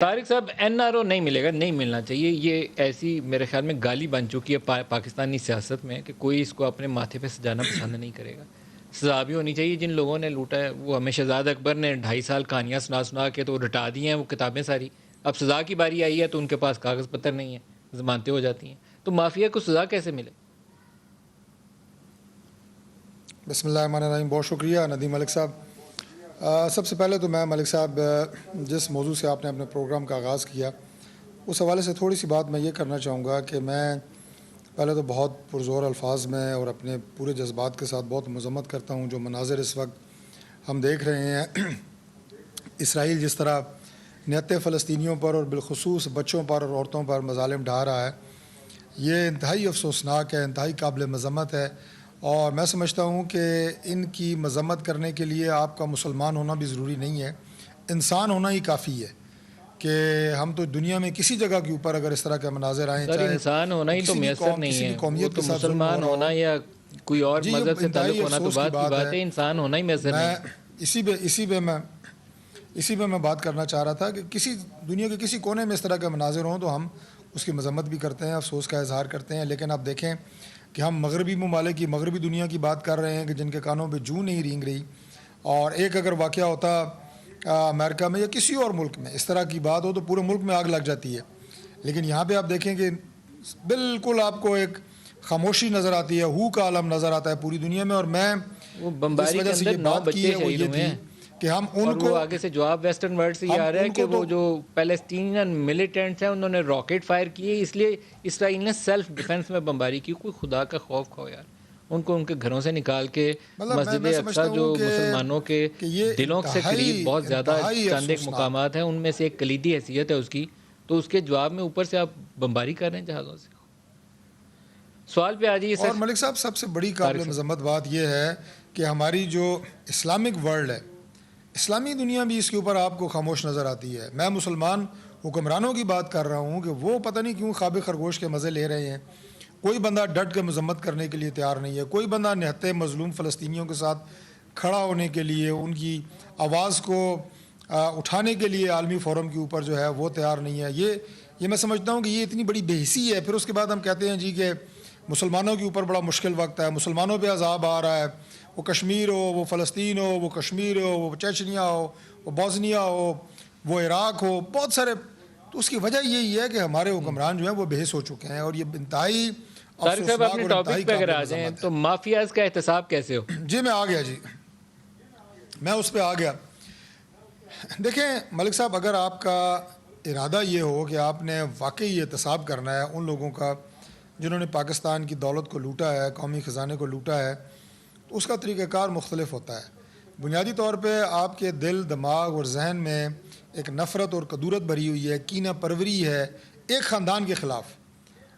طارق صاحب N R O نہیں ملے گا، نہیں ملنا چاہیے. یہ ایسی میرے خیال میں گالی بن چکی ہے پاکستانی سیاست میں کہ کوئی اس کو اپنے ماتھے پہ سجانا پسند نہیں کرے گا. سزا بھی ہونی چاہیے. جن لوگوں نے لوٹا ہے وہ ہمیں شہزاد اکبر نے 2.5 سال کہانیاں سنا کے تو رٹا دی ہیں وہ کتابیں ساری. اب سزا کی باری آئی ہے تو ان کے پاس کاغذ پتر نہیں ہے، ضمانتیں ہو جاتی ہیں. تو مافیا کو سزا کیسے ملے؟ بسم اللہ الرحمن الرحیم. بہت شکریہ ندیم ملک صاحب. سب سے پہلے تو میں ملک صاحب جس موضوع سے آپ نے اپنے پروگرام کا آغاز کیا اس حوالے سے تھوڑی سی بات میں یہ کرنا چاہوں گا کہ میں پہلے تو بہت پرزور الفاظ میں اور اپنے پورے جذبات کے ساتھ بہت مذمت کرتا ہوں جو مناظر اس وقت ہم دیکھ رہے ہیں. اسرائیل جس طرح نہتے فلسطینیوں پر اور بالخصوص بچوں پر اور عورتوں پر مظالم ڈھا رہا ہے، یہ انتہائی افسوسناک ہے، انتہائی قابل مذمت ہے. اور میں سمجھتا ہوں کہ ان کی مذمت کرنے کے لیے آپ کا مسلمان ہونا بھی ضروری نہیں ہے، انسان ہونا ہی کافی ہے. کہ ہم تو دنیا میں کسی جگہ کے اوپر اگر اس طرح کے مناظر آئیں، سر انسان ہونا ہی تو میسر نہیں ہے، وہ تو مسلمان ہونا یا کوئی اور مذہب سے تعلق ہونا تو بات کی بات ہے، انسان ہونا ہی میسر نہیں ہے. اسی پہ میں بات کرنا چاہ رہا تھا کہ کسی دنیا کے کسی کونے میں اس طرح کے مناظر ہوں تو ہم اس کی مذمت بھی کرتے ہیں، افسوس کا اظہار کرتے ہیں. لیکن آپ دیکھیں کہ ہم مغربی ممالک کی، مغربی دنیا کی بات کر رہے ہیں کہ جن کے کانوں پہ جوں نہیں رینگ رہی. اور ایک اگر واقعہ ہوتا امریکہ میں یا کسی اور ملک میں اس طرح کی بات ہو تو پورے ملک میں آگ لگ جاتی ہے. لیکن یہاں پہ آپ دیکھیں کہ بالکل آپ کو ایک خاموشی نظر آتی ہے، ہو کا عالم نظر آتا ہے پوری دنیا میں. اور میں وہ بمباری کے اندر 9 بچے شہید ہوئے ہیں کہ ہم ان اور کو وہ آگے سے جواب ویسٹرن ورلڈ سے یہ آ رہا ہے کہ وہ جو پیلسٹینین ملیٹنٹس ہیں انہوں نے راکٹ فائر کیے، اس لیے اسرائیل نے سیلف ڈیفنس میں بمباری کی. کوئی خدا کا خوف کھو یار، ان کو ان کے گھروں سے نکال کے مسجد اقصی جو مسلمانوں کے دلوں سے قریب بہت زیادہ چند ایک مقامات ہیں ان میں سے ایک کلیدی حیثیت ہے اس کی، تو اس کے جواب میں اوپر سے آپ بمباری کر رہے ہیں جہازوں سے. سوال پہ آ جائیے سر. اور ملک صاحب سب سے بڑی قابل مذمت بات یہ ہے کہ ہماری جو اسلامک ورلڈ ہے، اسلامی دنیا بھی اس کے اوپر آپ کو خاموش نظر آتی ہے. میں مسلمان حکمرانوں کی بات کر رہا ہوں کہ وہ پتہ نہیں کیوں خواب خرگوش کے مزے لے رہے ہیں. کوئی بندہ ڈٹ کے مذمت کرنے کے لیے تیار نہیں ہے، کوئی بندہ نہتے مظلوم فلسطینیوں کے ساتھ کھڑا ہونے کے لیے، ان کی آواز کو اٹھانے کے لیے عالمی فورم کے اوپر جو ہے وہ تیار نہیں ہے. یہ میں سمجھتا ہوں کہ یہ اتنی بڑی بے حسی ہے. پھر اس کے بعد ہم کہتے ہیں جی کہ مسلمانوں کے اوپر بڑا مشکل وقت ہے، مسلمانوں پہ عذاب آ رہا ہے، وہ کشمیر ہو، وہ فلسطین ہو، وہ کشمیر ہو، وہ چچنیا ہو، وہ بوسنیا ہو، وہ عراق ہو، بہت سارے. تو اس کی وجہ یہی ہے کہ ہمارے حکمران جو ہیں وہ بے حس ہو چکے ہیں. اور یہ انتہائی طارق صاحب اپنے ٹاپک پہ اگر آ جائیں تو مافیاز کا احتساب کیسے ہو؟ جی میں آ گیا، میں اس پہ آ گیا. دیکھیں ملک صاحب، اگر آپ کا ارادہ یہ ہو کہ آپ نے واقعی احتساب کرنا ہے ان لوگوں کا جنہوں نے پاکستان کی دولت کو لوٹا ہے، قومی خزانے کو لوٹا ہے، تو اس کا طریقہ کار مختلف ہوتا ہے. بنیادی طور پہ آپ کے دل، دماغ اور ذہن میں ایک نفرت اور کدورت بھری ہوئی ہے، کینہ پروری ہے ایک خاندان کے خلاف.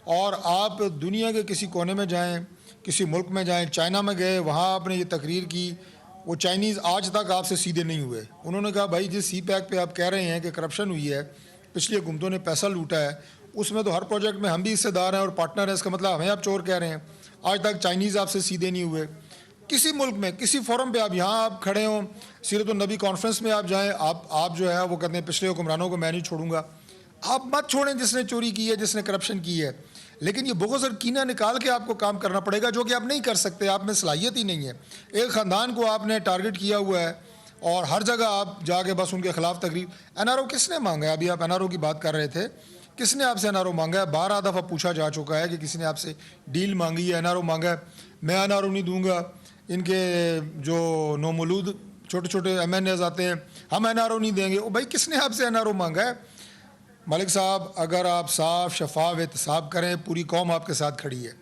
اور آپ دنیا کے کسی کونے میں جائیں، کسی ملک میں جائیں، چائنا میں گئے، وہاں آپ نے یہ تقریر کی، وہ چائنیز آج تک آپ سے سیدھے نہیں ہوئے. انہوں نے کہا بھائی جس سی پیک پہ آپ کہہ رہے ہیں کہ کرپشن ہوئی ہے، پچھلی حکومتوں نے پیسہ لوٹا ہے، اس میں تو ہر پروجیکٹ میں ہم بھی حصے دار ہیں اور پارٹنر ہیں، اس کا مطلب ہمیں آپ چور کہہ رہے ہیں. آج تک چائنیز آپ سے سیدھے نہیں ہوئے. کسی ملک میں کسی فورم پہ آپ یہاں آپ کھڑے ہوں، سیرت النبی کانفرنس میں آپ جائیں، آپ جو ہے وہ کہتے ہیں پچھلے حکمرانوں کو میں نہیں چھوڑوں گا. آپ مت چھوڑیں جس نے چوری کی ہے، جس نے کرپشن کی ہے، لیکن یہ بغض اور کینہ نکال کے آپ کو کام کرنا پڑے گا جو کہ آپ نہیں کر سکتے. آپ میں صلاحیت ہی نہیں ہے. ایک خاندان کو آپ نے ٹارگٹ کیا ہوا ہے اور ہر جگہ آپ جا کے بس ان کے خلاف تقریر. این آر او کس نے مانگا ہے؟ ابھی آپ این آر او کی بات کر رہے تھے، کس نے آپ سے این آر او مانگا ہے؟ 12 دفعہ پوچھا جا چکا ہے کہ کسی نے آپ سے ڈیل مانگی ہے، این آر او مانگا ہے. میں این آر او نہیں دوں گا. ان کے جو نومولود چھوٹے چھوٹے ایم این ایز آتے ہیں، ہم این آر او نہیں دیں گے. بھائی کس نے آپ سے این آر او مانگا ہے؟ ملک صاحب اگر آپ صاف شفاف احتساب کریں، پوری قوم آپ کے ساتھ کھڑی ہے.